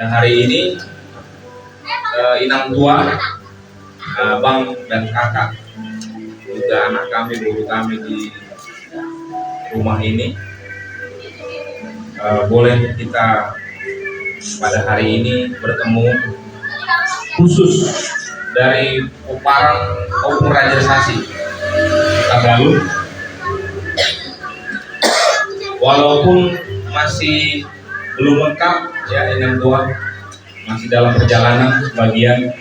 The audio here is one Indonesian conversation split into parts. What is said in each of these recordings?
Dan hari ini inang tua, abang dan kakak, juga anak kami, guru kami di rumah ini, boleh kita pada hari ini bertemu khusus dari Parang maupun Rajasasi Tagalog. Walaupun masih belum lengkap ya, inang tua masih dalam perjalanan sebagian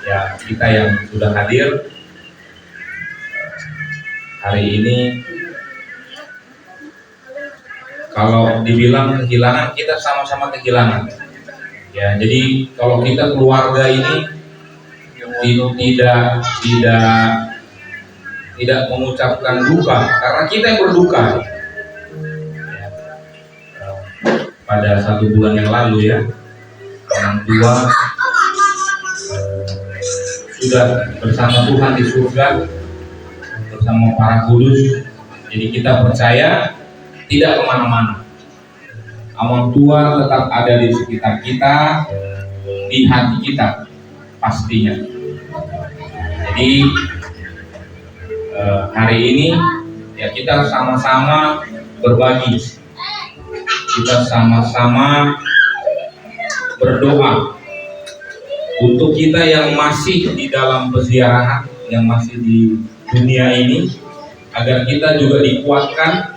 ya, kita yang sudah hadir hari ini. Kalau dibilang kehilangan, kita sama-sama kehilangan ya. Jadi kalau kita keluarga ini tidak mengucapkan duka, karena kita yang berduka ya. Pada 1 bulan yang lalu ya, orang tua sudah bersama Tuhan di surga bersama para kudus. Jadi kita percaya tidak kemana-mana, Amang Tua tetap ada di sekitar kita, di hati kita pastinya. Jadi hari ini ya, kita sama-sama berbagi, kita sama-sama berdoa untuk kita yang masih di dalam peziarahan, yang masih di dunia ini, agar kita juga dikuatkan.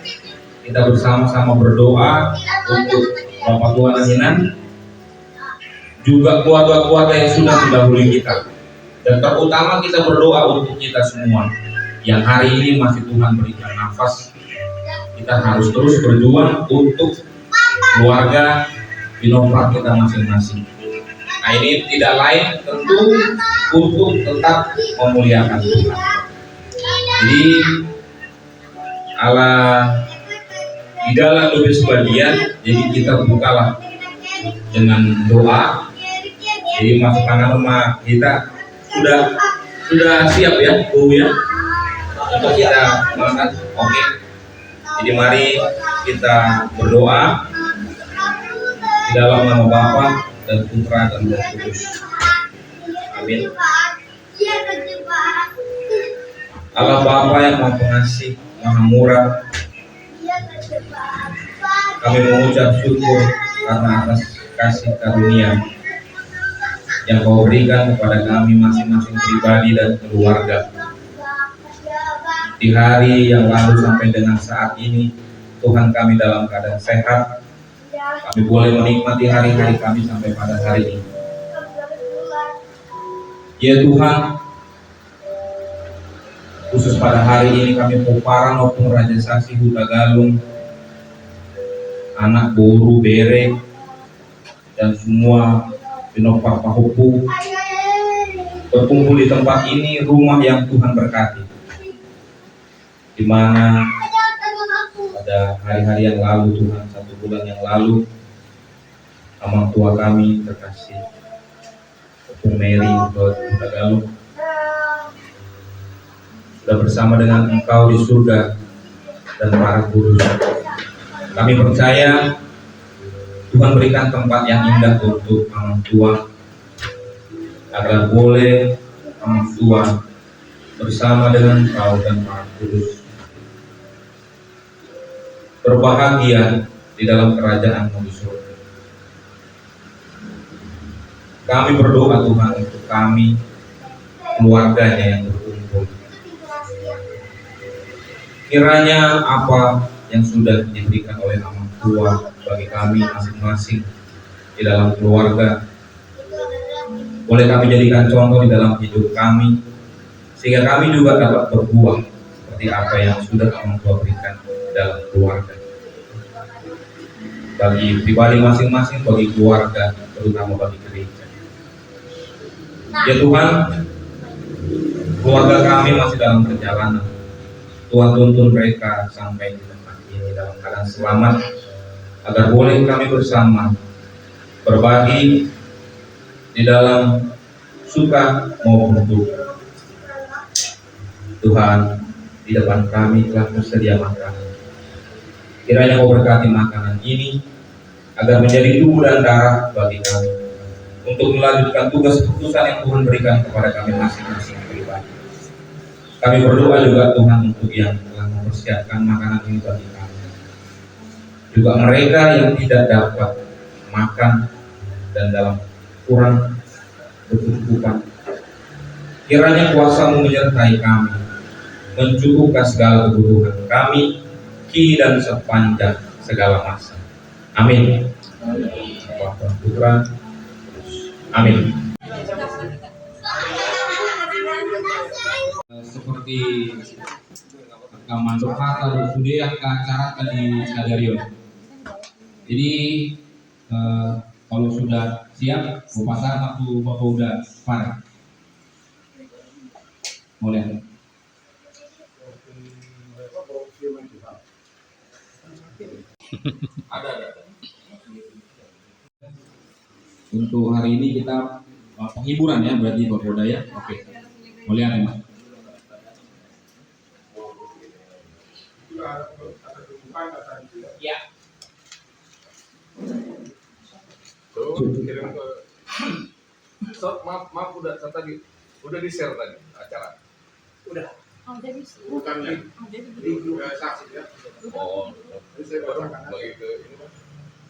Kita bersama-sama berdoa untuk Bapak Tua Nanginan, juga keluarga-keluarga yang sudah mendahului kita, dan terutama kita berdoa untuk kita semua yang hari ini masih Tuhan berikan nafas. Kita harus terus berjuang untuk keluarga binofar kita masing-masing. Nah, ini tidak lain tentu untuk tetap memuliakan Tuhan. Jadi di dalam lebih sebagian, jadi kita bukalah dengan doa. Jadi masukkan nama kita sudah siap ya, Bu ya, untuk kita mengangkat. Oke. Jadi mari kita berdoa di dalam nama Bapa dan Putra dan Roh Kudus. Amin. Allah Bapa yang Maha Pengasih, Maha Murah, kami mengucap syukur karena atas kasih karunia yang Kau berikan kepada kami masing-masing pribadi dan keluarga. Di hari yang lalu sampai dengan saat ini, Tuhan kami dalam keadaan sehat. Kami boleh menikmati hari-hari kami sampai pada hari ini. Ya Tuhan, khusus pada hari ini kami Parang maupun Rajasasi Hutagalung, anak Boru Bere, dan semua binofar Pahupu berkumpul di tempat ini, rumah yang Tuhan berkati, di mana pada hari-hari yang lalu Tuhan, 1 bulan yang lalu, Amang Tua kami terkasih Dr. Mary Hutagalung sudah bersama dengan Engkau di surga dan para guru. Kami percaya Tuhan berikan tempat yang indah untuk Amang Tua, agar boleh Amang Tua bersama dengan Kau dan para kudus berbahagia di dalam kerajaan-Mu di surga. Kami berdoa Tuhan untuk kami, keluarganya yang berkumpul. Kiranya apa yang sudah diberikan oleh Amang Tua bagi kami masing-masing di dalam keluarga, boleh kami jadikan contoh di dalam hidup kami, sehingga kami juga dapat berbuah seperti apa yang sudah Amang Tua berikan dalam keluarga, bagi pribadi masing-masing, bagi keluarga, terutama bagi gereja. Ya Tuhan, keluarga kami masih dalam perjalanan. Tuhan tuntun mereka sampai di tempat ini dalam keadaan selamat, agar boleh kami bersama berbagi di dalam suka maupun duka. Tuhan, di depan kami telah tersedia makanan. Kiranya Kau berkati makanan ini, agar menjadi tubuh dan darah bagi kami untuk melanjutkan tugas keputusan yang Tuhan berikan kepada kami masing-masing pribadi. Kami berdoa juga Tuhan untuk yang telah mempersiapkan makanan ini bagi kami, juga mereka yang tidak dapat makan dan dalam kurang berkecukupan. Kiranya kuasa-Mu menyertai kami, mencukupkan segala kebutuhan kami kini dan sepanjang segala masa. Amin. Bapa, Putra, amin. Seperti rekaman kata sudah yang acara tadi Sadarion. Jadi kalau sudah siap, pasang waktu Bapak udah par. Boleh. Ada. Untuk hari ini kita penghiburan ya, berarti Bapak udah ya. Oke. Boleh ada Mas. Ya. Kirim ke maaf udah tadi udah di share tadi acara udah bukan ya saksi ya jadi saya baru bagi ke ini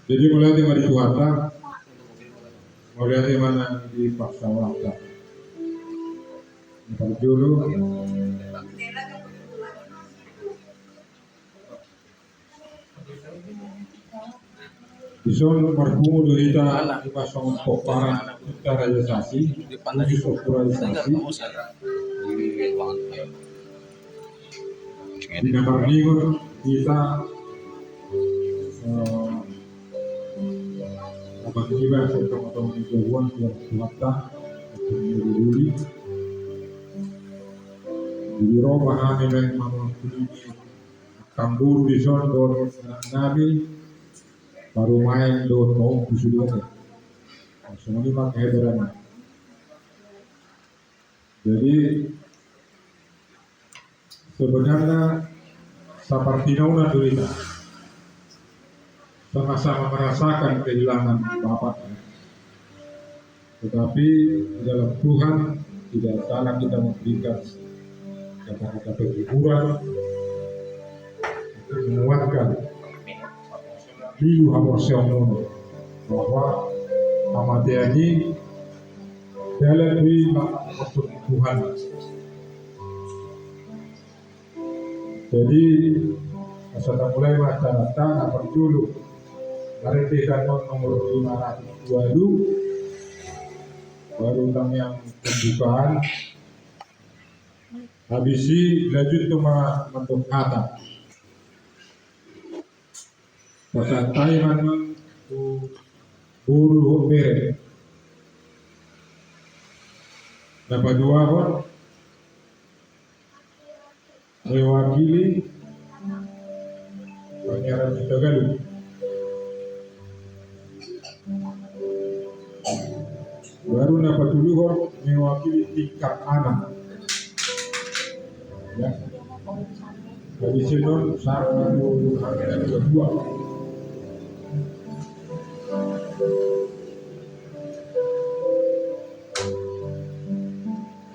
jadi mulai di Tuhan mulai di mana di paksa waktu dulu Ison marhumu dorita di pasang poparan kita realisasi di sosialisasi di nomor minggu kita apabila setelah mingguan yang selatan Juli di Roma kami yang memiliki kambur di son don nabi baru main don mau disuruh semua ini pakai heberan. Jadi sebenarnya seperti nauna dulu sama-sama merasakan kehilangan Bapak, tetapi dalam Tuhan tidak salah kita memberikan kata-kata penghiburan untuk menguatkan liu emosional bahwa kematian ini dalam untuk Tuhan. Jadi setelah mulai masyarakat apa dulu dari Dekan nomor 520 baru tentang yang pembukaan habisi lanjut cuma bentuk kata pasal Taiwan buru bere dapat dua pun mewakili Pangeran Tagalu baru dapat dulu mewakili tingkat anak ya dari sini saat kedua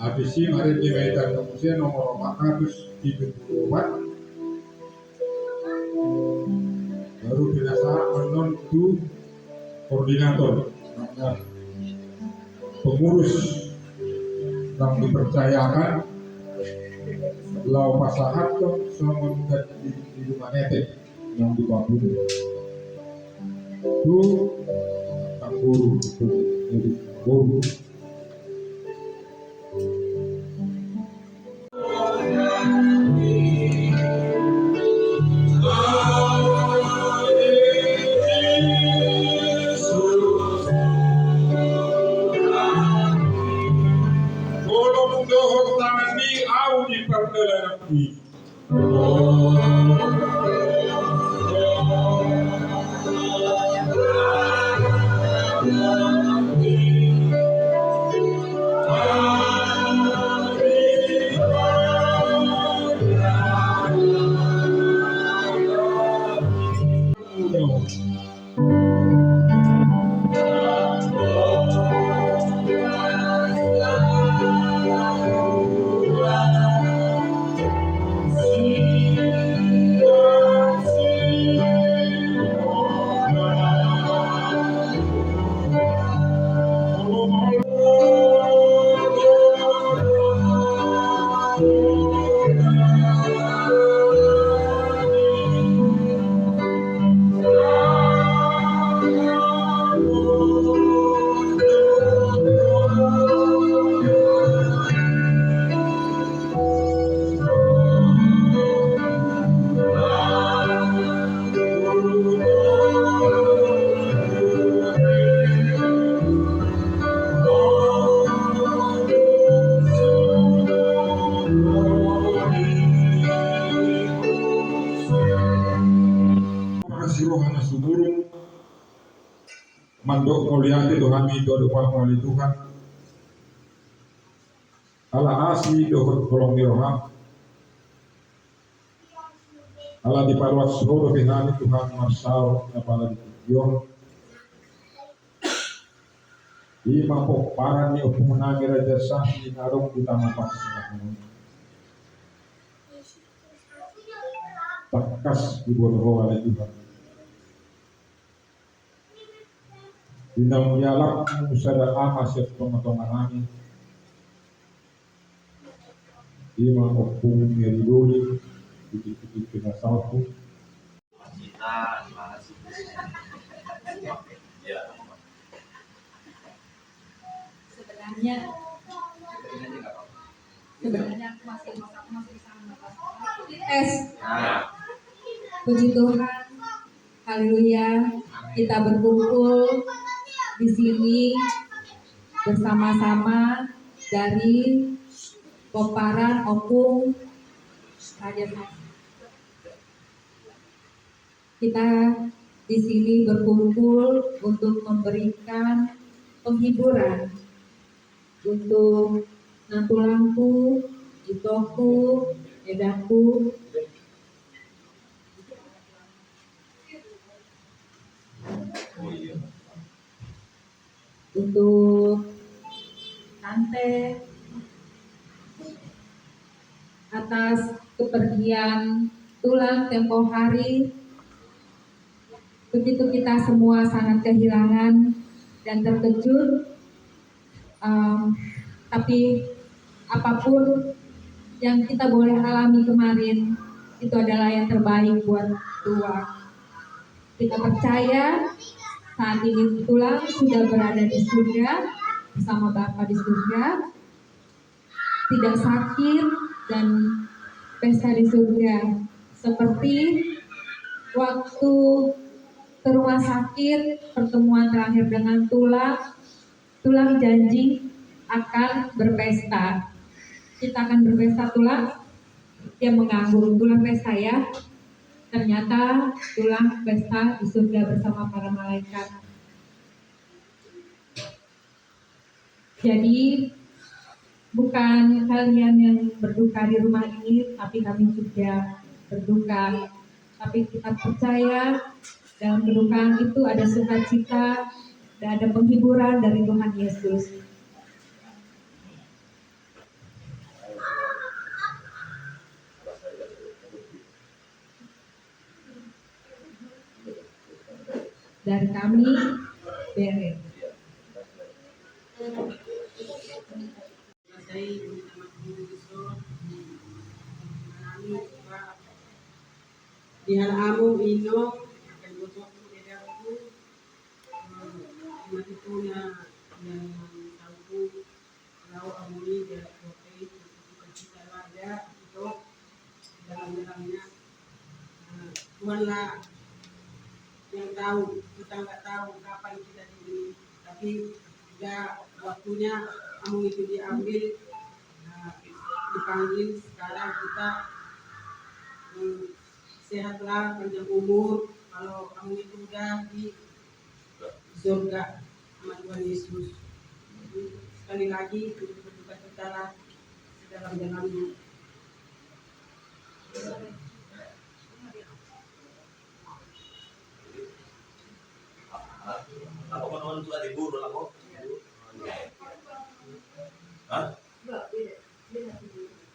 habis ini mari dimaikan kemudian nomor 474 baru berdasar menentu koordinator pengurus yang dipercayakan lau pasahat sama di rumah netek yang di Babun itu tak guru jadi guru Rohana Sumurung mandok mulyati dohami doa melalui Tuhan ala asli dohot kolong diroham ala di parwas seluruh binani Tuhan marsal apala di tujuan di mapok paran ni upumunagi raja sah di narung di tamapak takas di bodoh oleh Tuhan Dinam yalak musada amas ya pengotongan kami Ima opung meridoli Titik-titik kena salpu Sebenarnya aku masih bisa mendapat puji Tuhan, haleluya. Kita berkumpul di sini bersama-sama dari Koparan Opung Raja Saksi. Kita di sini berkumpul untuk memberikan penghiburan untuk Natulangku, Itoku, Edaku, untuk Tante atas kepergian Tulang tempo hari. Begitu kita semua sangat kehilangan dan terkejut, tapi apapun yang kita boleh alami kemarin itu adalah yang terbaik buat Tulang. Kita percaya saat ini Tulang sudah berada di surga bersama Bapa di surga, tidak sakit dan pesta di surga. Seperti waktu ke rumah sakit pertemuan terakhir dengan Tulang janji akan berpesta. Kita akan berpesta. Tulang, dia menganggur. Tulang pesta ya. Ternyata Tulang pesta di surga bersama para malaikat. Jadi bukan kalian yang berduka di rumah ini, tapi kami juga berduka. Tapi kita percaya dalam kedukaan itu ada sukacita dan ada penghiburan dari Tuhan Yesus. Dari kami, Bere. Dihan amo ino akan bosok edaku matiku na yang tahu lau amuni dia kopi kita ada itu dalamnya Tuhanlah yang tahu, kita nggak tahu kapan kita di sini, tapi sudah waktunya amung itu diambil, dipanggil. Sekarang kita sehatlah, panjang umur. Kalau kamu itu udah di surga sama Tuhan Yesus. Jadi, sekali lagi berduka cita lah sedalam-dalamnya. Ako manoon itu ada guru ako. Hah?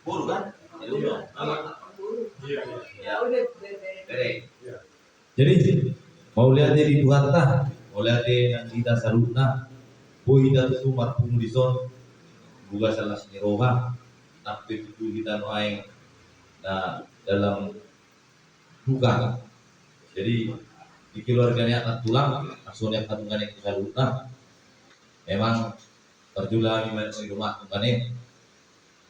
Guru kan? Iya. Jadi mau lihat di Tuhan tah, mau lihat nang kita saruna, boy dan sumat pumulison, buka salah seniroha, tapi itu kita noaing na dalam duka. Jadi di keluarganya akan tulang langsung yang katungan itu salutna memang terjula di rumah tungane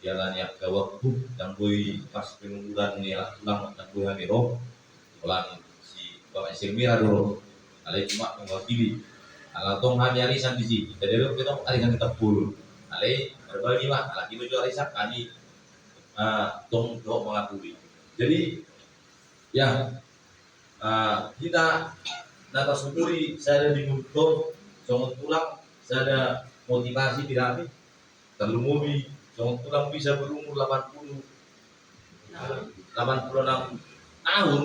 jalan yang ke waktu dan boy pas penungguran ni tulang dan boy hamiro ulang si bapak Silmira dulu alai cuma mewakili kalau tong kami arisan di sini jadi lo kita arisan kita puluh alai berbagi mah lagi baju arisan kami tong mengakui jadi ya kita data syukuri saya ada di mulut jangan tulang saya ada motivasi tidak habis terlalu mobi jangan tulang bisa berumur 86 tahun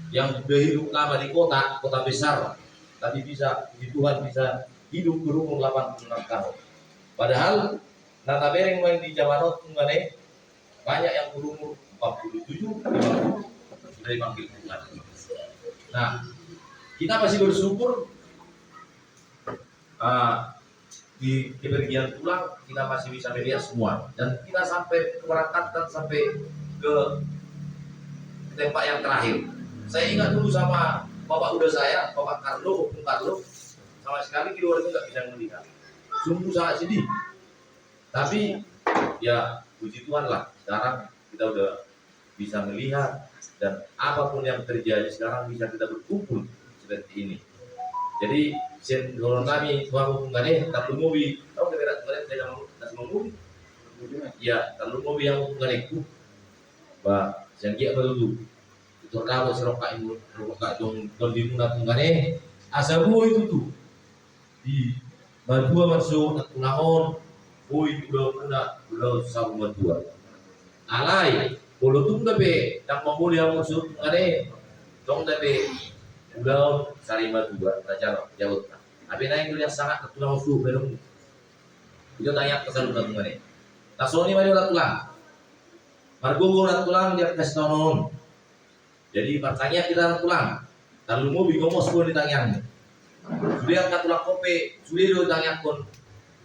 yang sudah hidup lama di kota besar tapi bisa Tuhan bisa hidup berumur 86 tahun padahal nata bereng main di Jamanot mengenai banyak yang berumur 47 50 sudah dipanggil Tuhan. Nah, kita masih bersyukur di kepergian tulang kita masih bisa melihat semua dan kita sampai keberangkatan sampai ke tempat yang terakhir. Saya ingat dulu sama bapak udah saya, Bapak Carlo, Om Carlo, sama sekali di luar itu nggak bisa melihat. Sungguh sangat sedih. Tapi ya puji Tuhan lah, sekarang kita udah bisa melihat dan apapun yang terjadi sekarang bisa kita berkumpul seperti ini. Jadi kalau kami suatu mengenai tak mobil, tahu kira-kira tidak mobil, ya kalau mobil yang mengenaiku, bah yang dia perlu itu kalau serokai dong di mana mengenai asabu itu tuh di Badua masuk Tulahon, boy udah sama Badua, alai kalau tuh tapi tak mau yang masuk mengenai dong tapi udah sari Badua, raja jauh. Tapi naik yang sangat ketulang usul belum itu tanya kesan udah mengenai tasoni mari udah tulang margo udah tulang dia kasih tahun jadi bertanya kita udah tulang lalu mau bingung mau sepuluh ditanya sudah angkat tulang kopi sudah dia tanya kon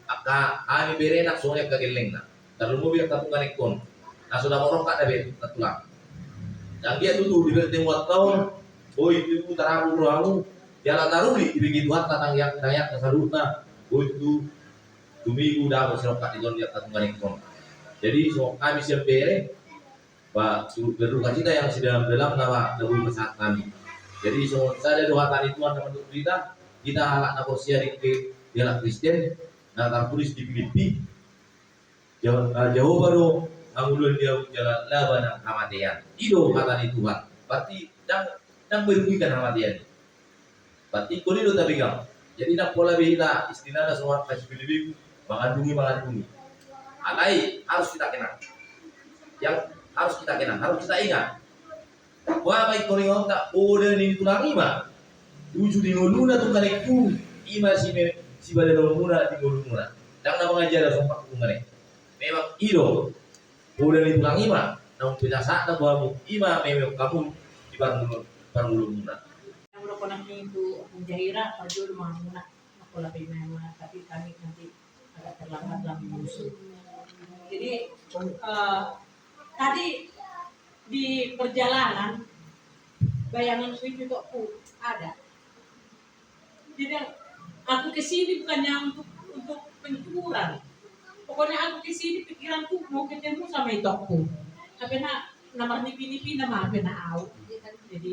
aka ami berenak soalnya kegeleng nah lalu mau biar tapungan ikon nah sudah mau kak dapat tulang yang dia tuh diberi tempat tahun oh itu taramu jalan taruri begitu tatang yang dayak kesalutna itu tumigu dah masyarakat di dunia tatungan ikon jadi so kami siap bere pak berduka cita yang sedang dalam nama lebih besar kami jadi so saya doa tadi Tuhan untuk kita halak nakosia di jalan Kristen nah tertulis di Filipi jauh baru angulun dia jalan laban kematian itu kata di Tuhan berarti dan merugikan kematian berarti kau itu tapi kau jadi nak pola kita istilahnya semua kasih lebih mengandungi alai harus kita kenal yang harus kita kenal harus kita ingat wah baik kau ingin tak udah ini tulang ima tujuh di ngoluna tuh kaliku ima si badan ngoluna di ngoluna dan nama ngajar sumpah kungane memang iro udah ini tulang ima namun penyasaat bahwa ima memang kamu di parmuluna Udah konak itu menjahira padu menguna aku lebih memang tapi kami nanti agak terlambat dalam musuh. Jadi tadi di perjalanan bayangan itu aku ada. Jadi aku kesini bukannya untuk penyukuran. Pokoknya aku kesini pikiranku mau ketemu sama itu aku. Tapi nama nipi nama apa au. Jadi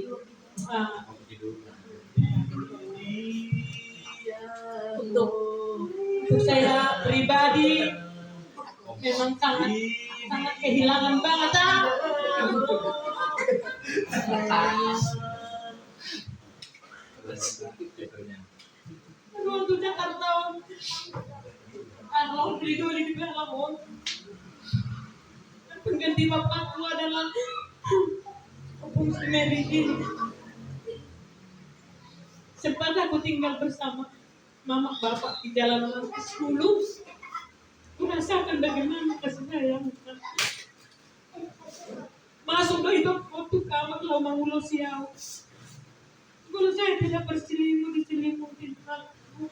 untuk saya pribadi memang sangat kehilangan banget Aduh, Jakarta Allah beli dulu di Berlamon pengganti bapakku adalah Opung Sumeridi. Sempat aku tinggal bersama mama bapak di jalan Manggis dulu. Kurasakan bagaimana kasih sayang. Masuk ke hidup waktu kamar lo mengulo siau. Kalau saya tidak berselimut diselimutin aku.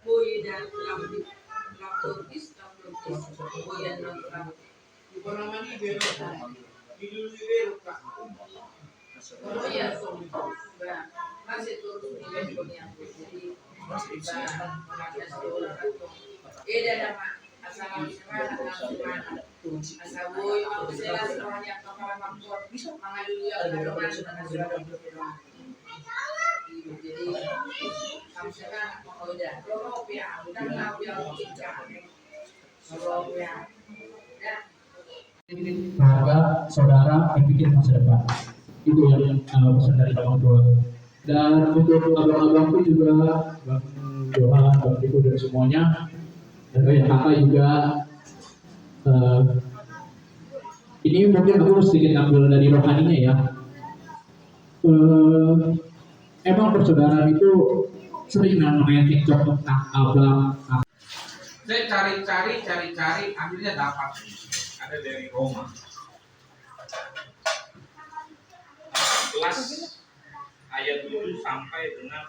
Boy dan laptopis, boy dan laptop. Bukan nama ni belok. Di dulu belok kak. masih turun di dunia. Jadi kita memakai seorang itu. Dia nama asal mana asal boy aku sila seorang yang kepala bangkot mengadui yang berdoa dengan surat. Jadi kamu sekarang mau udah kalau ya udah tahu yang kita kalau ya keluarga, saudara, berpikir masa depan. Itu yang pesan dari Bang Tua. Dan untuk abang-abangku juga, Bang Johan, Bang Riko dan semuanya, dan yang kakak juga. Ini mungkin aku sedikit ngambil dari rohaninya ya. Emang persaudaraan itu sering namanya cekcok tentang abang. Saya cari, akhirnya dapat. Ada dari Roma. 11 ayat 7 sampai dengan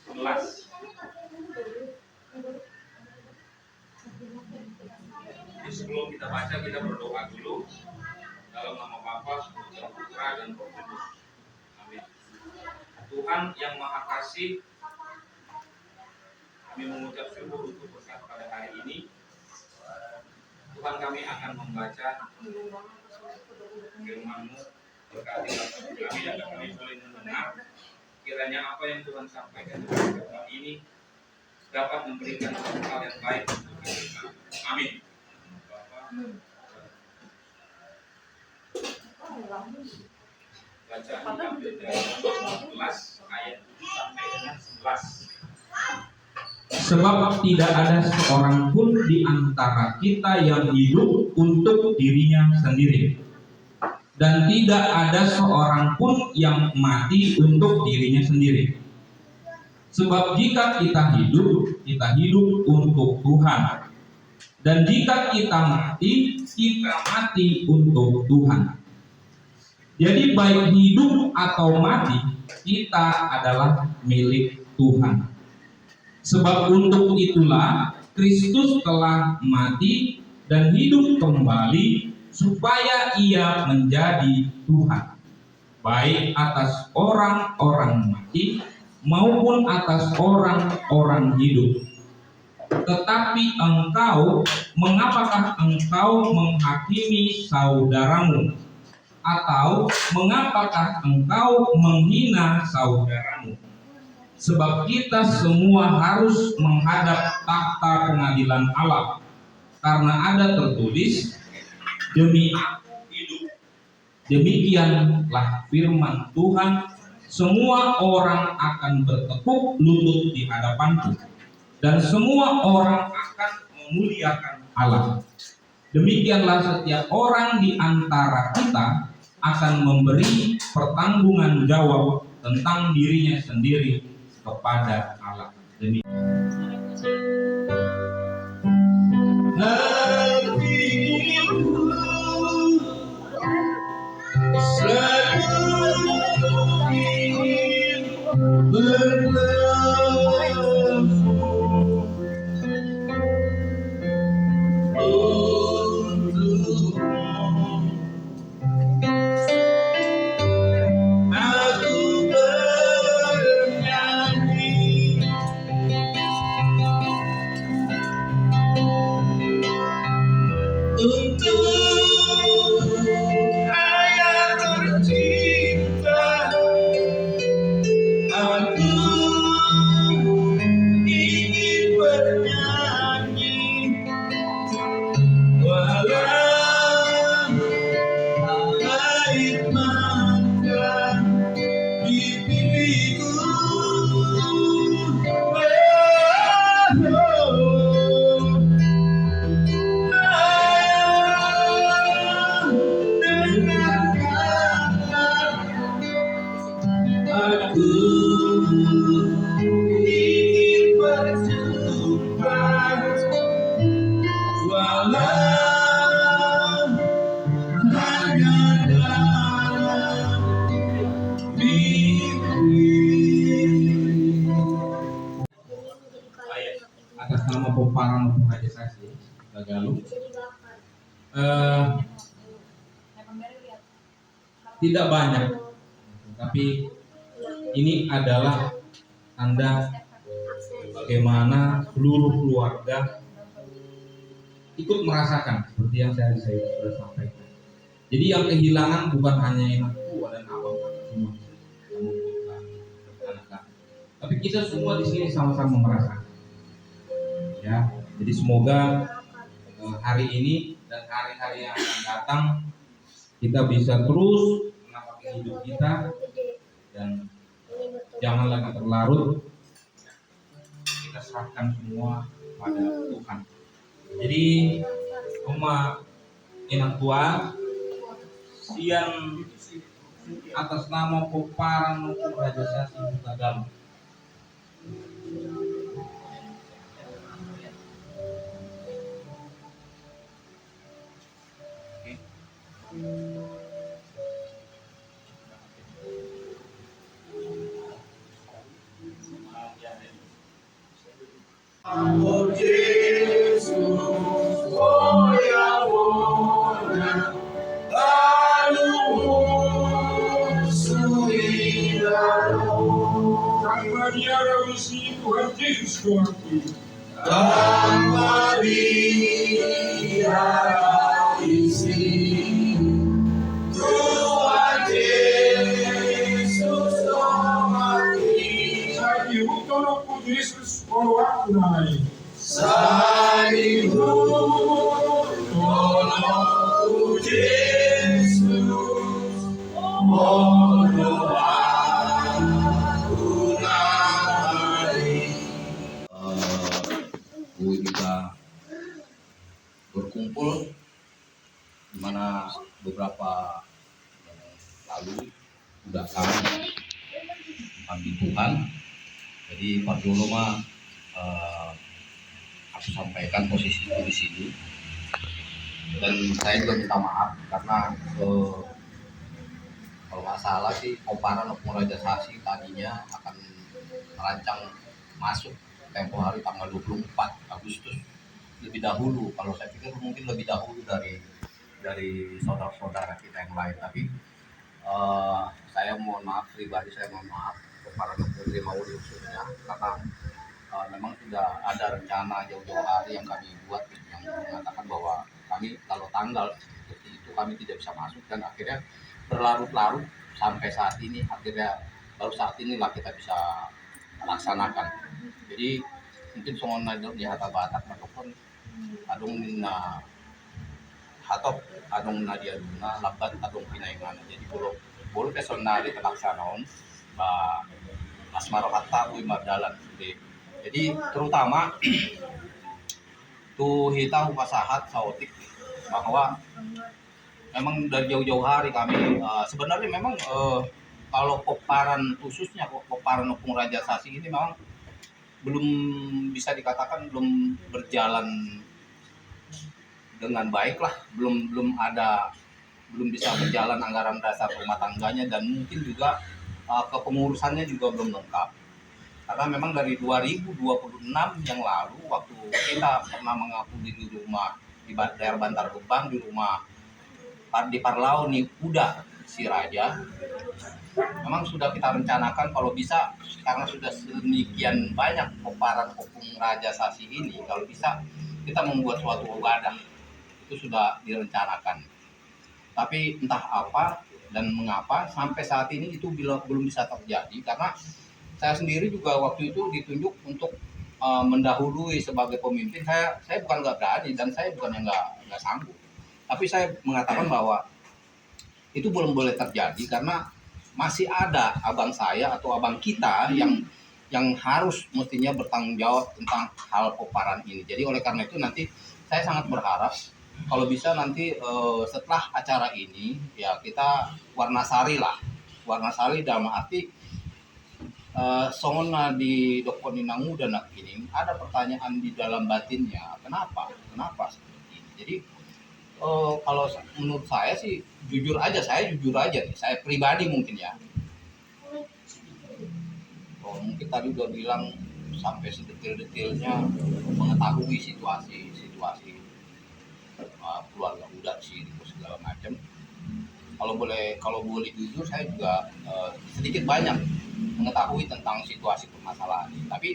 11. Jadi sebelum kita baca, kita berdoa dulu dalam nama Bapa, dan Putra dan Roh Kudus. Amin. Tuhan yang Maha Kasih, kami mengucap syukur untuk berkat pada hari ini. Tuhan, kami akan membaca firman-Mu. Berkati kami agar kami boleh mendengar. Kiranya apa yang Tuhan sampaikan dalam firman ini dapat memberikan hal yang baik untuk kita. Amin. Bacaan diambil dari 11 ayat 7 sampai dengan 11. Sebab tidak ada seorang pun di antara kita yang hidup untuk dirinya sendiri, dan tidak ada seorang pun yang mati untuk dirinya sendiri. Sebab jika kita hidup untuk Tuhan, dan jika kita mati untuk Tuhan. Jadi baik hidup atau mati, kita adalah milik Tuhan. Sebab untuk itulah Kristus telah mati dan hidup kembali supaya Ia menjadi Tuhan, baik atas orang-orang mati maupun atas orang-orang hidup. Tetapi engkau, mengapakah engkau menghakimi saudaramu? Atau mengapakah engkau menghina saudaramu? Sebab kita semua harus menghadap takhta pengadilan Allah. Karena ada tertulis, demi aku hidup, demikianlah firman Tuhan, semua orang akan bertekuk lutut di hadapanku, dan semua orang akan memuliakan Allah. Demikianlah setiap orang di antara kita akan memberi pertanggungan jawab tentang dirinya sendiri kepada Allah. Atas nama Peparang Organisasi Tagalog, tidak banyak, tapi ini adalah tanda bagaimana seluruh keluarga ikut merasakan seperti yang saya sudah sampaikan. Jadi yang kehilangan bukan hanya yang tua dan abang semua, anak-anak, tapi kita semua di sini sama-sama merasakan. Ya, jadi semoga hari ini dan hari-hari yang akan datang kita bisa terus menapaki hidup kita dan jangan lagi terlarut. Kita serahkan semua pada Tuhan. Jadi rumah inang tua siang atas nama Poparan Nuku Raja Sasi Butagam. Oh Yesus, oh ya Bwana, lalu musuhilah. Sang Maria Rawisi Tuhan Yesus Tuhan kita. Sang Maria Rawisi Tuhan Yesus Tuhan kita. Sa iutono po Jesus o ako na ngayon. Saihu tolong Yesus, mohon aku nari. Kita berkumpul di mana beberapa lalu sudah kami panggil Tuhan. Jadi Pak Jolo mah aku sampaikan posisi di sini, dan saya juga minta maaf karena kalau nggak salah sih Poparan Nuku Raja Sasi tadinya akan merancang masuk tempo hari tanggal 24 Agustus lebih dahulu. Kalau saya pikir mungkin lebih dahulu dari saudara-saudara kita yang lain, tapi saya mohon maaf pribadi, saya mohon maaf kepada Putri Mauli khususnya karena memang sudah ada rencana jauh-jauh hari yang kami buat yang mengatakan bahwa kami kalau tanggal seperti itu kami tidak bisa masuk, dan akhirnya berlarut-larut sampai saat ini, akhirnya baru saat inilah kita bisa laksanakan. Jadi mungkin songon nador di hata batak ataupun adong na hatop adong na dia duna labat adong pinaingan. Jadi boleh kesonari terlaksanaon ba asmaro hatta uy mardalan. Jadi terutama tuh kita upasahat saotik bahwa memang dari jauh-jauh hari kami sebenarnya memang kalau Poparan khususnya Poparan Nuku Raja Sasi ini memang belum bisa dikatakan belum berjalan dengan baik lah, belum bisa berjalan anggaran dasar rumah tangganya, dan mungkin juga kepengurusannya juga belum lengkap. Karena memang dari 2026 yang lalu waktu kita pernah mengabdi di rumah di daerah Bantar Gebang, di rumah di Parlau nih Uda si Raja, memang sudah kita rencanakan kalau bisa, karena sudah sedemikian banyak Poparan Opung Raja Sasi ini, kalau bisa kita membuat suatu wadah, itu sudah direncanakan. Tapi entah apa dan mengapa sampai saat ini itu belum bisa terjadi, karena saya sendiri juga waktu itu ditunjuk untuk mendahului sebagai pemimpin. Saya bukan nggak berani dan saya bukan yang nggak sanggup, tapi saya mengatakan bahwa itu belum boleh terjadi karena masih ada abang saya atau abang kita yang harus mestinya bertanggung jawab tentang hal Poparan ini. Jadi oleh karena itu nanti saya sangat berharap kalau bisa nanti setelah acara ini ya kita warna sari dalam arti songona di dokoni nangu dan ini ada pertanyaan di dalam batinnya, kenapa seperti ini. Jadi kalau menurut saya sih jujur aja nih, saya pribadi mungkin ya. Mungkin tadi udah bilang sampai sedetil-detilnya mengetahui situasi keluarga udah sih segala macam. kalau boleh jujur, saya juga sedikit banyak mengetahui tentang situasi permasalahan ini. Tapi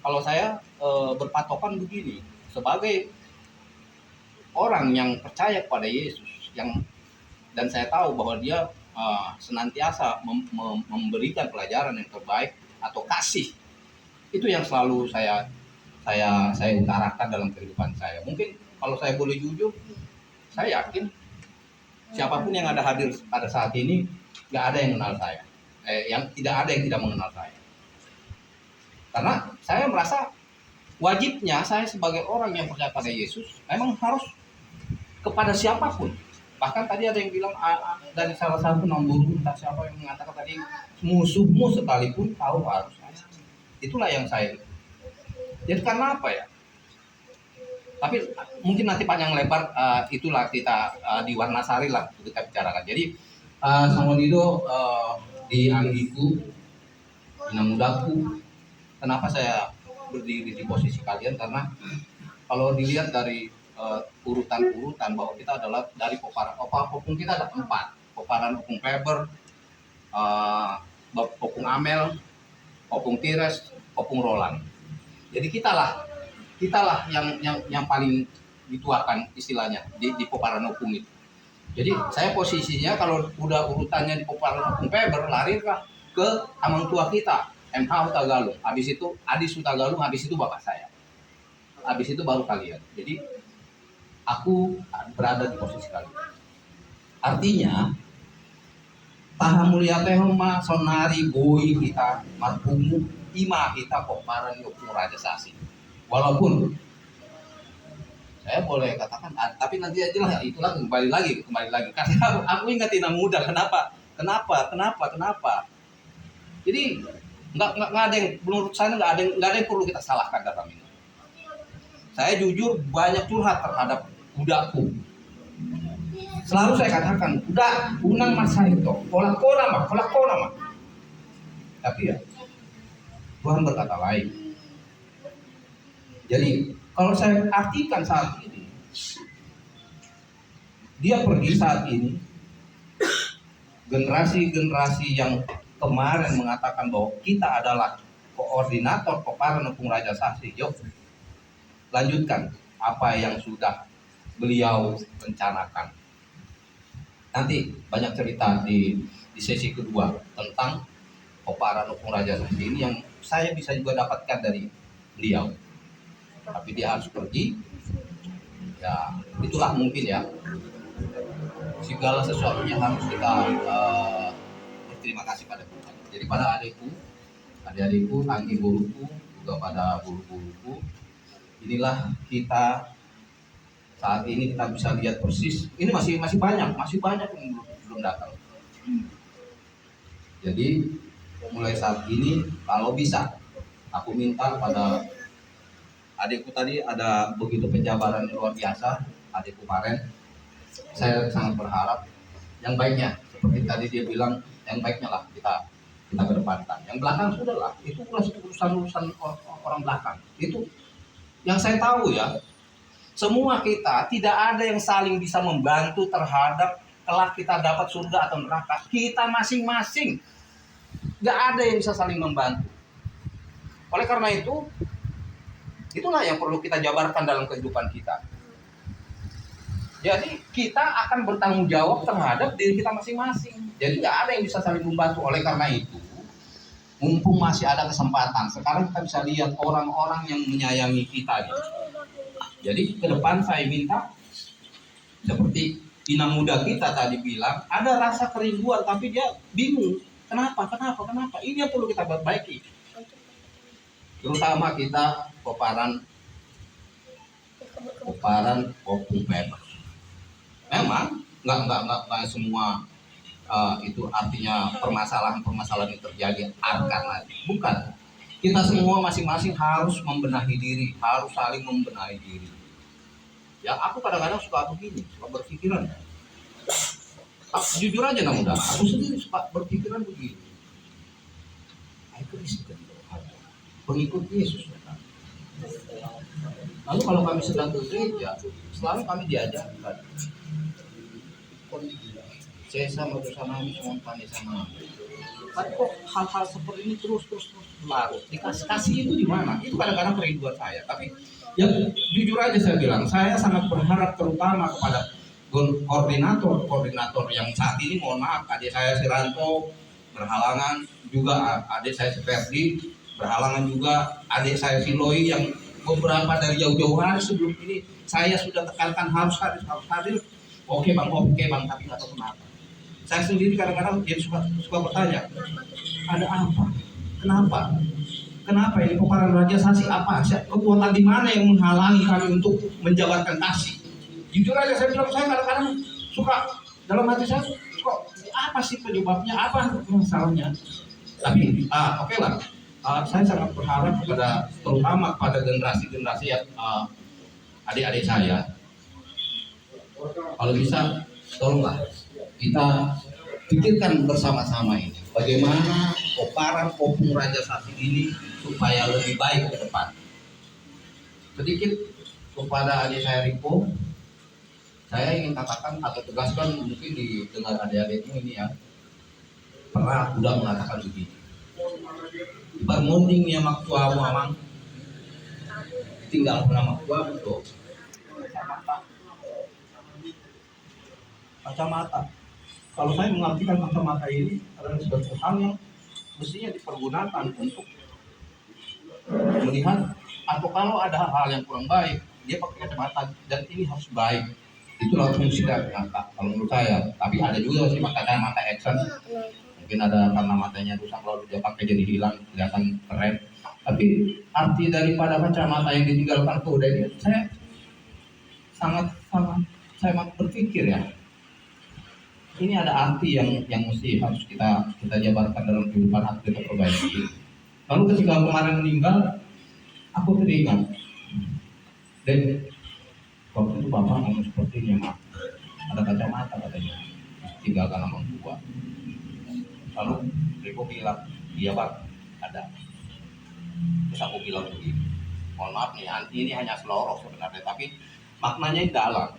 kalau saya berpatokan begini, sebagai orang yang percaya kepada Yesus, dan saya tahu bahwa dia senantiasa memberikan pelajaran yang terbaik atau kasih, itu yang selalu saya utarakan dalam kehidupan saya. Mungkin kalau saya boleh jujur, saya yakin siapapun yang ada hadir pada saat ini, nggak ada yang kenal saya, yang tidak ada yang tidak mengenal saya. Karena saya merasa wajibnya saya sebagai orang yang percaya pada Yesus memang harus kepada siapapun. Bahkan tadi ada yang bilang dari salah satu guru, entah siapa yang mengatakan tadi, musuhmu sekalipun tahu harus. Itulah yang saya. Jadi karena apa ya? Tapi mungkin nanti panjang lebar, itulah kita di Warnasari lah kita bicarakan. Jadi Samodido di anggiku, ina mudaku, kenapa saya berdiri di posisi kalian? Karena kalau dilihat dari urutan-urutan bahwa kita adalah dari Popung kita ada 4, Poparan Opung Peber, Popung Amel, Opung Tires, Opung Roland. Jadi kita lah yang paling dituakan istilahnya di Poparan Opung itu. Jadi saya posisinya kalau udah urutannya di Poparan Opung Peber, larilah ke amang tua kita, MH Hutagalung. Habis itu Adis Hutagalung, habis itu bapak saya. Habis itu baru kalian. Jadi aku berada di posisi kalian. Artinya taha mulia tehoma sonari boy kita marhumu ima kita Poparan Opung Raja Sasi. Walaupun saya boleh katakan, tapi nanti aja lah, itulah kembali lagi karena aku ingat Ina Muda. Kenapa? Jadi nggak ada yang, menurut saya nggak ada yang perlu kita salahkan dalam ini. Saya jujur banyak curhat terhadap budaku. Selalu saya katakan, udah unang masa itu, kolak kona mah. Tapi ya Tuhan berkata lain. Jadi kalau saya artikan saat ini, dia pergi saat ini, generasi yang kemarin mengatakan bahwa kita adalah koordinator Poparan Opung Raja Sasi. Yuk, lanjutkan apa yang sudah beliau rencanakan. Nanti banyak cerita di sesi kedua tentang Poparan Opung Raja Sasi ini yang saya bisa juga dapatkan dari beliau. Tapi dia harus pergi. Ya, itulah mungkin ya. Segala sesuatunya harus kita berterima kasih pada Tuhan. Jadi pada adik-adikku, anggi guruku, juga pada guru-guruku, inilah kita saat ini kita bisa lihat persis. Ini masih banyak yang belum datang. Jadi mulai saat ini kalau bisa aku minta pada adikku, tadi ada begitu penjabaran luar biasa adikku kemarin. Saya sangat berharap yang baiknya, seperti tadi dia bilang, yang baiknya lah kita kedepankan. Yang belakang sudah lah, itu urusan orang belakang. Itu yang saya tahu ya, semua kita tidak ada yang saling bisa membantu terhadap kelak kita dapat surga atau neraka. Kita masing-masing nggak ada yang bisa saling membantu. Oleh karena itu, itulah yang perlu kita jabarkan dalam kehidupan kita. Jadi kita akan bertanggung jawab terhadap diri kita masing-masing. Jadi nggak ada yang bisa saling membantu. Oleh karena itu, mumpung masih ada kesempatan, sekarang kita bisa lihat orang-orang yang menyayangi kita. Jadi ke depan saya minta, seperti Ina Muda kita tadi bilang, ada rasa kerinduan tapi dia bingung. Kenapa? Ini yang perlu kita perbaiki. Terutama kita Poparan Opung Peber. Memang nggak semua itu artinya permasalahan yang terjadi karena bukan. Kita semua masing-masing harus membenahi diri, harus saling membenahi diri. Ya aku kadang-kadang suka begini, suka berpikiran. Jujur aja Muda, aku sendiri suka berpikiran begini. Aku Kristen, pengikut Yesus. Lalu kalau kami sedang ke gereja, selalu kami diajarkan Sesa Madusanami Montani sama. Tapi kok hal-hal seperti ini terus berlarut. Dikasih itu di mana? Itu kadang-kadang kerinduan saya. Tapi yang jujur aja saya bilang, saya sangat berharap terutama kepada koordinator yang saat ini, mohon maaf, adik saya Siranto berhalangan, juga adik saya Seperdi berhalangan, juga adik saya Siloi yang beberapa dari jauh-jauh hari sebelum ini saya sudah tekankan harus hadir. Oke bang, tapi nggak tahu kenapa. Saya sendiri kadang-kadang jadi suka bertanya, ada apa? Kenapa ini peperangan Raja Sasi apa? Kekuatan di mana yang menghalangi kami untuk menjabarkan kasih? Jujur aja saya bilang, saya kadang-kadang suka dalam hati saya, kok apa sih penyebabnya, apa masalahnya? Tapi oke lah, saya sangat berharap terutama kepada generasi yang adik-adik saya, kalau bisa tolonglah kita pikirkan bersama-sama ini bagaimana koparan Opung Raja Sasi ini supaya lebih baik ke depan. Sedikit kepada adik saya Riko, saya ingin katakan atau tegaskan, mungkin didengar adik-adikmu ini ya, pernah udah mengatakan begini, bermunding ya maktua mamang tinggal pernah maktua betul kacamata. Kalau saya mengartikan kacamata ini adalah sebuah hal yang mestinya dipergunakan untuk melihat, atau kalau ada hal yang kurang baik dia pakai kacamata, dan ini harus baik. Itulah fungsi dari mata kalau menurut saya. Tapi ada juga sih mata action, mungkin ada karena matanya rusak lalu dia pakai jadi hilang, kelihatan keren. Tapi arti daripada kacamata yang ditinggalkan tuh dari saya sangat berpikir ya, ini ada arti yang mesti harus kita jabarkan dalam kehidupan, harus kita perbaiki. Lalu ketika kemarin meninggal, aku teringat, dan waktu itu bapak ngomong seperti ini, mak, ada kacamata katanya, tinggalkan sama gua. Lalu Riko bilang, iya bang, ada. Terus aku bilang begini, mohon maaf nih, ini hanya seloroh sebenarnya, tapi maknanya dalam.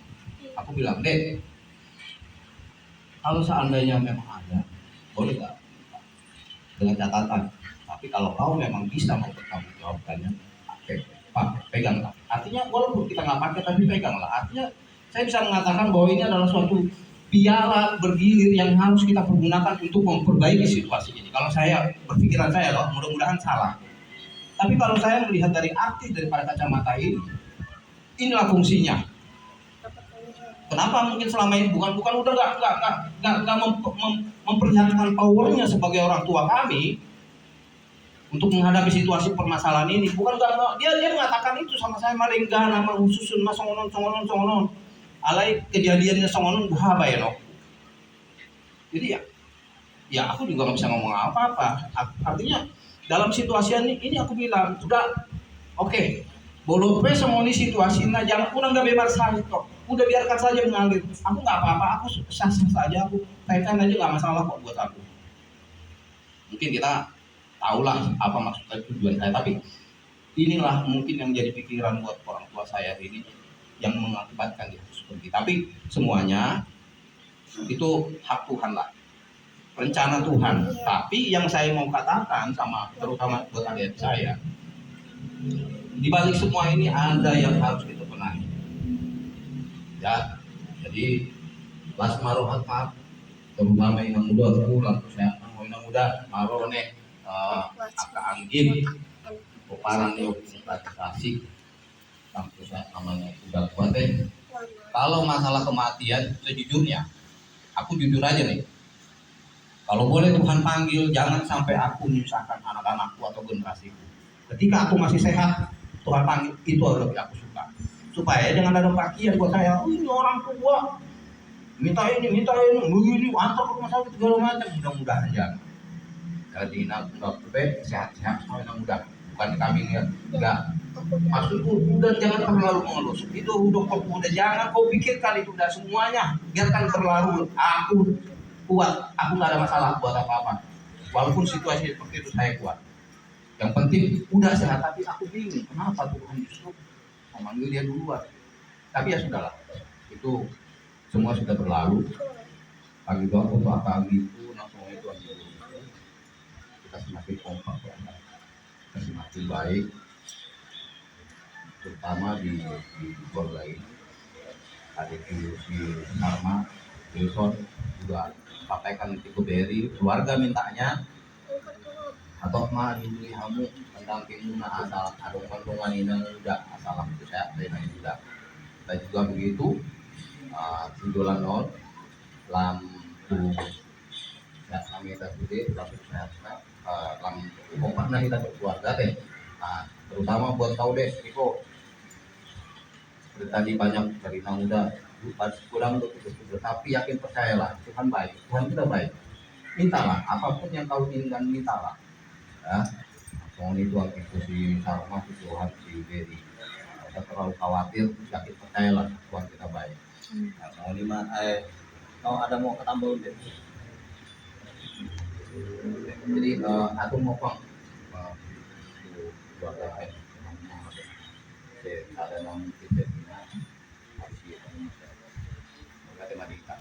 Aku bilang, Dek, kalau seandainya memang ada, boleh nggak? Dengan catatan. Tapi kalau kau memang bisa mempertanggungjawabkannya, Pak, peganglah. Artinya walaupun kita nggak pakai, tapi peganglah. Artinya saya bisa mengatakan bahwa ini adalah suatu piala bergilir yang harus kita pergunakan untuk memperbaiki situasi ini. Kalau saya berpikiran saya loh, mudah-mudahan salah. Tapi kalau saya melihat dari arti daripada kacamata ini, inilah fungsinya. Kenapa mungkin selama ini bukan udah nggak memperlihatkan powernya sebagai orang tua kami untuk menghadapi situasi permasalahan ini? Bukan dia mengatakan itu sama saya, malingga nama susun mas songonon alai kejadiannya songonon bahaba ya loh. Jadi ya aku juga nggak bisa ngomong apa-apa. Artinya dalam situasi ini aku bilang udah oke, bolope semua ini situasinya, jangan kurang nggak bebas saja kok. Udah biarkan saja mengalir. Aku nggak apa-apa, aku sah-sah saja, aku kaitan aja nggak masalah kok buat aku. Mungkin kita tahulah apa maksud dan tujuan saya, tapi inilah mungkin yang jadi pikiran buat orang tua saya ini yang mengakibatkan itu seperti. Tapi semuanya itu hak Tuhan lah, rencana Tuhan. Tapi yang saya mau katakan sama terutama buat adik saya, di balik semua ini ada yang harus kita benahi. Ya, jadi las marohat maaf terutama yang muda pulang saya muda marone aka anggin koparan yo kasih sampai saya namanya udah kuat deh. Kalau masalah kematian sejujurnya aku jujur aja nih, kalau boleh Tuhan panggil jangan sampai aku menyusahkan anak-anakku atau generasiku. Ketika aku masih sehat Tuhan panggil, itu lebih aku suka. Supaya jangan ada pakian buat saya, ini orang tua minta ini, begini, antar ke rumah sakit segala macam. Mudah-mudahan jangan. Jadi nggak sehat-sehat semua mudah. Bukan kami nggak. Maksudku udah jangan terlalu mengelus. Itu udah jangan kau pikirkan itu udah semuanya. Biarkan berlalu. Aku kuat. Aku nggak ada masalah buat apa-apa. Walaupun situasi seperti itu saya kuat. Yang penting udah sehat, tapi aku bingung kenapa Tuhan justru memanggil dia duluan. Tapi ya sudahlah, itu semua sudah berlalu. pagi doa untuk pagi itu langsung itu kita semakin kompak ya, kita semakin baik, terutama di keluarga ini. Ada si Karma, Wilson juga sampaikan itu dari keluarga mintanya atau mah dibeli hamu tentang kimuna asal adung kandungan ini udah asal itu saya dari juga kita juga begitu tujuan nol lampu ya kami kita gede lampu sehat lampu kompaknya kita berkeluarga deh terutama buat kau deh Riko seperti tadi banyak cerita muda kurang untuk itu tapi yakin percayalah Tuhan baik, Tuhan kita baik, mintalah apapun yang kau inginkan, mintalah ya. Mohon itu aku si Sarma, si Tuhan, si Dedi kita terlalu khawatir, yakin percayalah Tuhan kita baik. Mohon iman kau ada mau ketambah deh. Jadi aku mau keluarga ada nama kita matematika.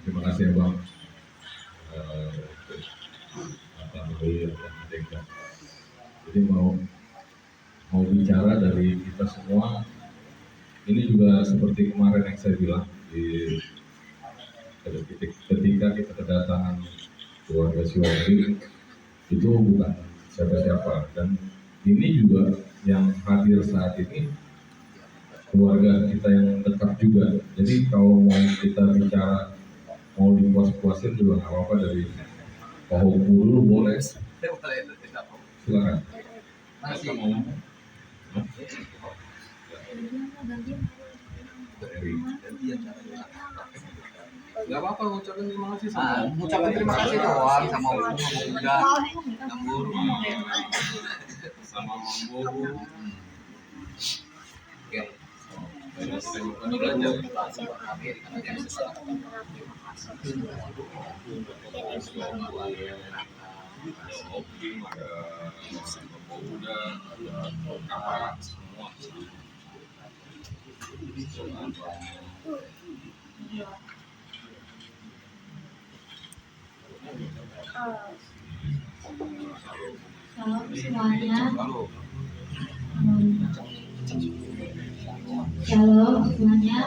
Terima kasih Bang. Jadi mau bicara dari kita semua, ini juga seperti kemarin yang saya bilang di ketika kita kedatangan keluarga Siwandi itu bukan siapa-siapa, dan ini juga yang hadir saat ini keluarga kita yang dekat juga. Jadi kalau mau kita bicara mau dipuas-puasin juga nggak apa-apa, dari Pahoku dulu boleh. Silakan. Masih mau Gak apa-apa, ucapkan terima kasih ucapkan terima kasih doang sama udah yang guru sama Mang Bobo. Oke. Oke, ada pemuda, ada kapal semua. Salam semuanya. Shalom semuanya.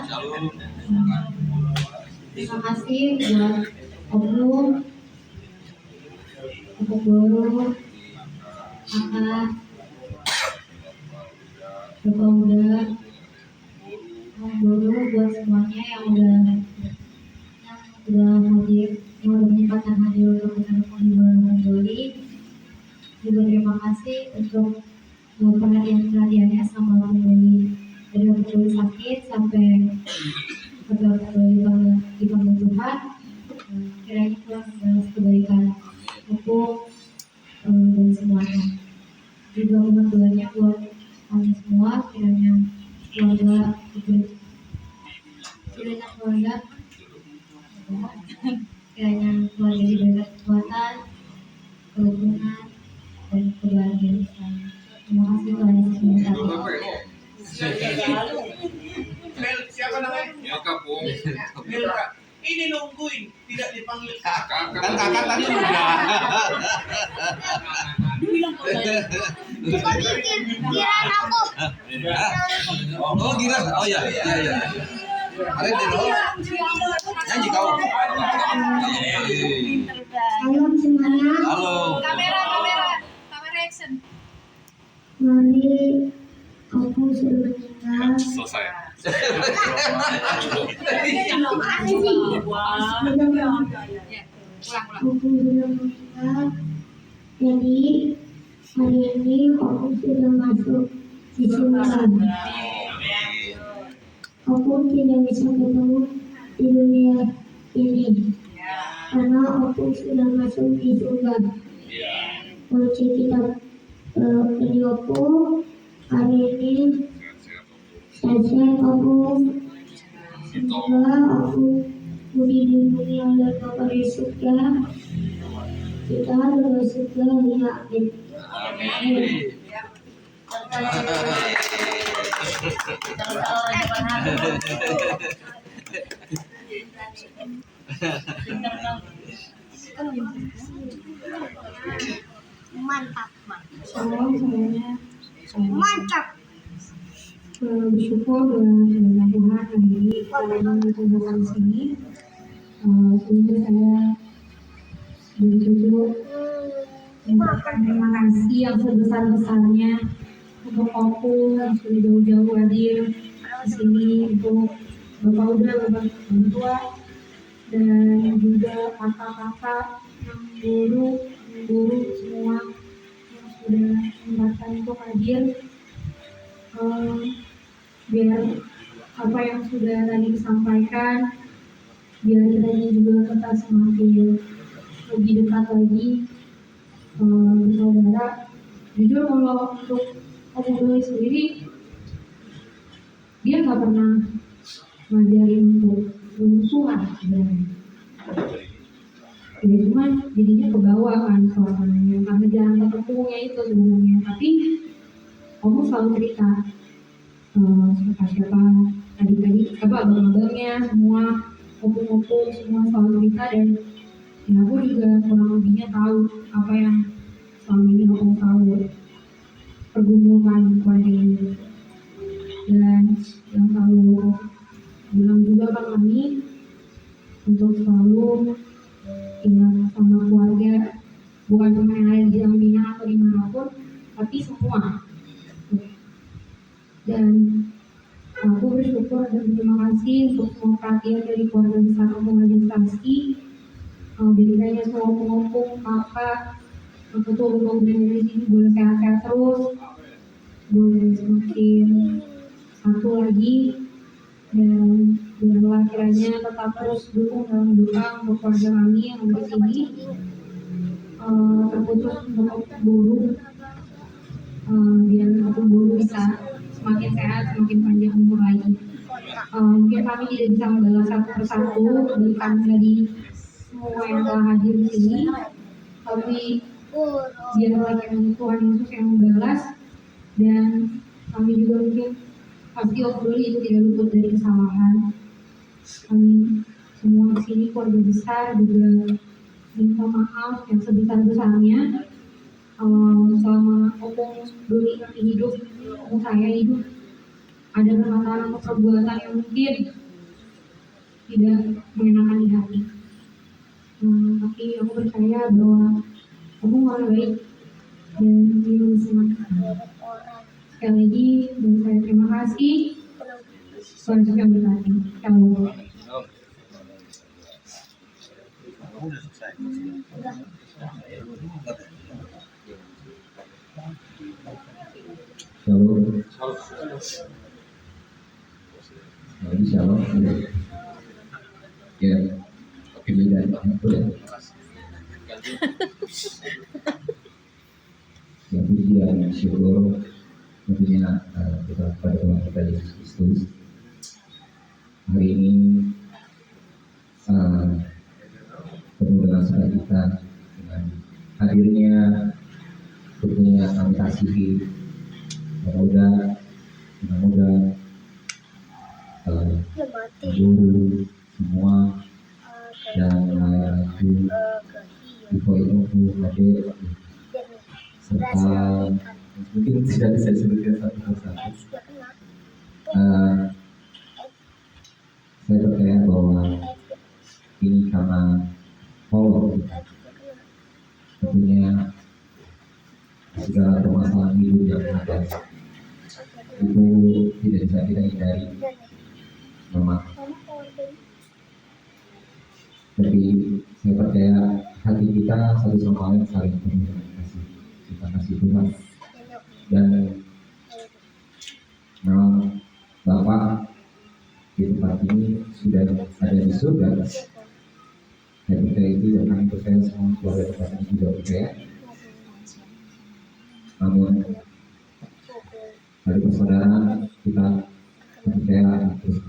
Terima kasih buat Om, Bapak Guru, Kakak, Bapak Om Guru, buat semuanya yang udah hadir, yang udah menyempatkan hadir untuk kita menghibur Joli. Juga terima kasih untuk perhatiannya sama Joli, dari Joli sakit sampai dipanggil Tuhan. Kiranya Tuhan membalas kebaikan untuk dan semuanya. Juga mohon doanya buat kami semua, kiranya keluarga diberikan kekuatan, kerukunan, dan kebahagiaan. Terima kasih Tuhan Yesus memberkati. Siapa namanya? Milka, Pung. Milka. Ini nungguin, tidak dipanggil kakak. Kan kakak tadi udah. Oh gila, oh ya. Ada di lo. Nyanyi kau. Salam semuanya. Halo. Kamera action. Mari aku sudah meninggal. Selesai. Aku sudah meninggal. Jadi hari ini aku sudah masuk di surga. Aku tidak bisa ketemu di dunia ini karena aku sudah masuk di surga. Kunci kitab videoku hari ini saya aku semoga aku dilindungi oleh Bapa di surga. Kita adalah surga, ya amin. Mantap. Shalom semuanya. Mantap. Bersyukur dengan Tuhan hari ini karena dikumpulkan di sini. Sebelumnya saya berjujur mengucapkan terima kasih yang sebesar-besarnya untuk Opung yang sudah jauh-jauh hadir di sini, untuk Bapak Uda, Bapak Tua, dan juga kakak-kakak yang guru semua yang sudah menyempatkan untuk hadir. Biar apa yang sudah tadi disampaikan, biar kita ini juga tetap semakin lebih dekat lagi saudara. Jujur kalau untuk Om Doi sendiri, dia nggak pernah ngajarin untuk bermusuhan sebenarnya. Ya cuman jadinya ke bawah kan suasananya karena jalan ketemunya itu sebenarnya. Tapi Om selalu cerita siapa adik-adik abang-abangnya semua opung-opung semua selalu cerita, dan ya aku juga kurang lebihnya tahu apa yang selama ini opung tahu pergumulan keluarga ini, dan yang selalu bilang juga Bang kami untuk selalu ingat sama keluarga, bukan cuma yang ada di Minang atau dimanapun, tapi semua. Dan aku bersyukur dan terima kasih untuk semua perhatian dari keluarga besar Opung Administrasi, bedanya semua opung-opung, kakak, ketua Opung dari sini boleh sehat-sehat terus, boleh semakin satu lagi, dan biarlah kiranya tetap terus dukung dalam doa untuk keluarga kami yang ada di sini, terkhusus untuk guru, biar satu guru bisa semakin sehat, semakin panjang umur lagi. Mungkin kami tidak bisa membalas satu persatu berikan dari semua yang telah hadir di sini, tapi biarlah kiranya Tuhan Yesus yang membalas, dan kami juga mungkin pasti Om Doli itu tidak luput dari kesalahan. Kami semua di sini keluarga besar juga minta maaf yang sebesar-besarnya. Selama Opung Doli hidup, Opung saya hidup, ada perkataan atau perbuatan yang mungkin tidak mengenakan di hati. Tapi aku percaya bahwa Opung orang baik dan dia semangat. Sekali lagi, dan saya terima kasih. Tuhan Yesus yang berkati. Shalom. Shalom. Ya, pilihan itu ya. Yang pujian syukur tentunya kita pada Tuhan kita Yesus Kristus. Hari ini penuh dengan sukacita dengan hadirnya tentunya kami kasihi mudah-mudah guru semua dan itu itu hadir serta mungkin tidak bisa disebutkan satu persatu. Saya percaya bahwa ini karena Allah kita. Tentunya segala permasalahan hidup yang ada itu tidak bisa kita hindari, memang. Tapi saya percaya hati kita satu sama lain saling penuh dengan kasih. Kita kasih Tuhan. Dan memang Bapak di tempat ini sudah ada di surga. Saya percaya itu, dan kami percaya semua keluarga tempat ini juga percaya. Namun dari persaudaraan kita percaya terus.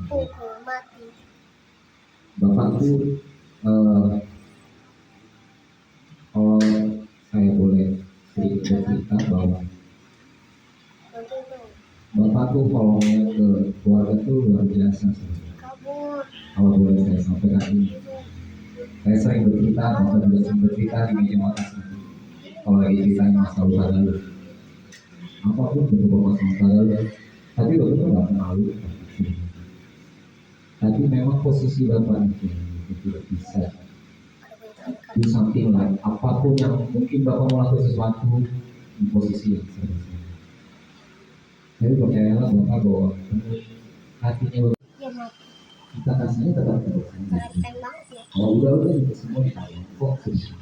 Bapak itu kalau saya boleh sedikit cerita bahwa Bapak tuh kalau ke keluarga tuh luar biasa sih. Kalau boleh saya sampaikan ini, saya sering bercerita, Bapak juga sering bercerita di meja makan. Kalau lagi ceritanya masa lalu, apapun bentuk masa lalu, tapi Bapak tuh nggak malu. Tapi memang posisi Bapak itu tidak bisa do something like apapun yang mungkin Bapak melakukan sesuatu di posisi yang seharusnya. Jadi percayalah Bapak bahwa hatinya Bapak, kita kasihnya tetap bersama. Kalau udah itu semua ditanya kok susah.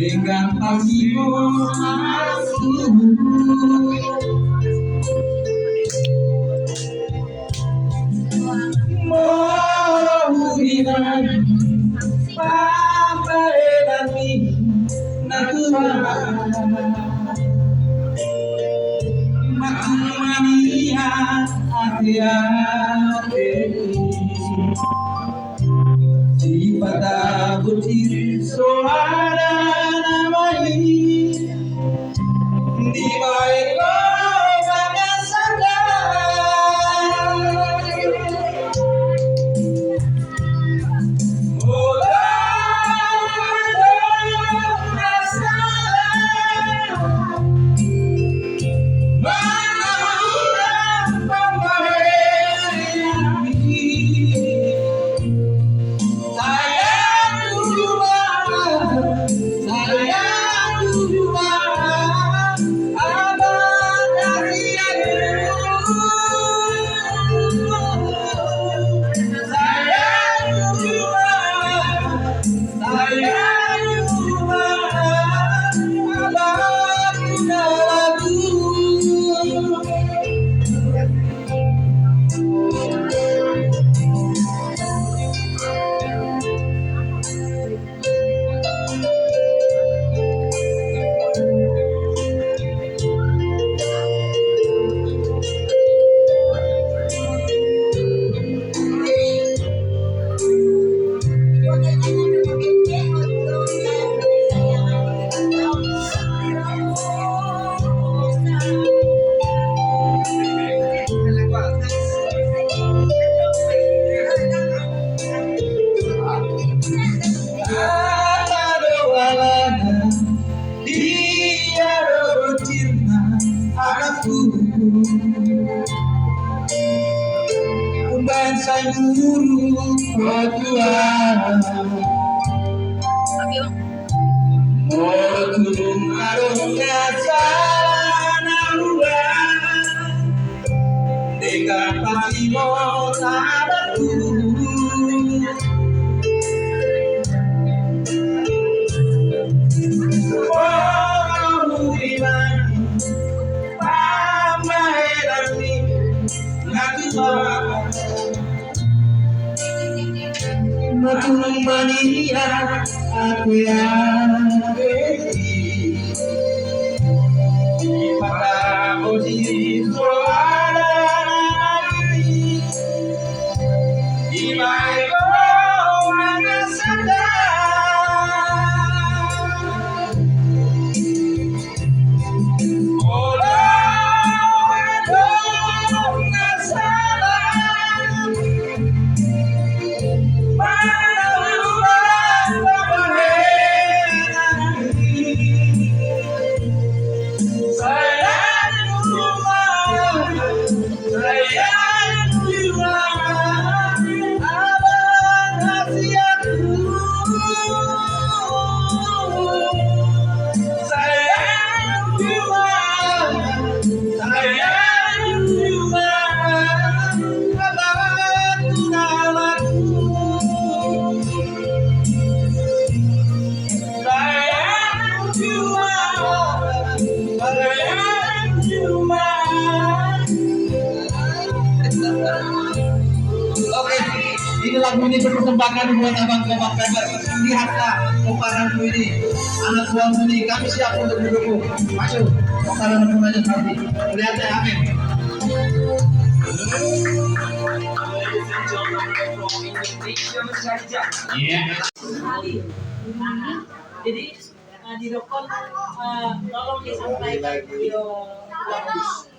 Dengan kasihmu lagu ini berpersembahkan buat abang-abang Faber. Lihatlah komparanku ini, anak buahmu ini, kami siap untuk mendukung. Masuk, komparan pun aja nanti. Lihat saya, amin. Jadi di Dokon tolong disampaikan video bagus.